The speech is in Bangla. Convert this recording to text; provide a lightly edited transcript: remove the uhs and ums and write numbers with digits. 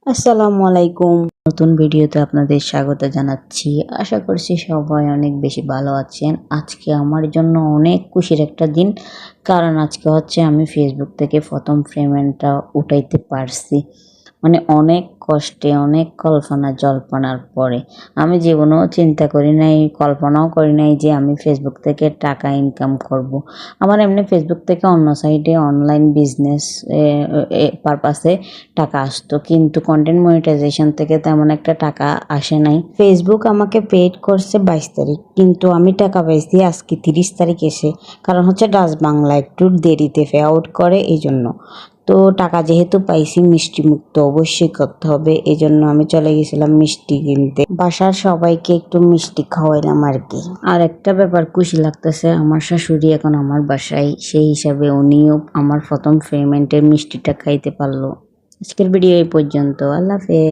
আসসালামু আলাইকুম। নতুন ভিডিওতে আপনাদের স্বাগত জানাচ্ছি। আশা করছি সবাই অনেক বেশি ভালো আছেন। আজকে আমার জন্য অনেক খুশির একটা দিন, কারণ আজকে হচ্ছে আমি ফেসবুক থেকে প্রথম পেমেন্টটা উঠাইতে পারছি। মানে অনেক কষ্টে, অনেক কল্পনা জল্পনার পরে। আমি জীবনেও চিন্তা করি নাই, কল্পনাও করি নাই যে আমি ফেসবুক থেকে টাকা ইনকাম করব। আমার এমনি ফেসবুক থেকে অন্য সাইডে অনলাইন বিজনেস পারপাসে টাকা আসতো, কিন্তু কন্টেন্ট মনিটাইজেশন থেকে তেমন একটা টাকা আসে নাই। ফেসবুক আমাকে পেড করছে 22 তারিখ, কিন্তু আমি টাকা পাইছি আজকে 30 তারিখ এসে। কারণ হচ্ছে ডাচ বাংলা একটু দেরিতে পে আউট করে, এই জন্য। তো টাকা যেহেতু পাইছি, মিষ্টি মুখ তো অবশ্যই করতে হবে, এই জন্য আমি চলে গেছিলাম মিষ্টি কিনতে। বাসার সবাইকে একটু মিষ্টি খাওয়াইলাম আর কি। আর একটা ব্যাপার খুশি লাগতেছে, আমার শাশুড়ি এখন আমার বাসায়, সেই হিসাবে উনিও আমার প্রথম পেমেন্টের মিষ্টিটা খাইতে পারলো। আজকের ভিডিও এই পর্যন্ত। আল্লাহ হাফেজ।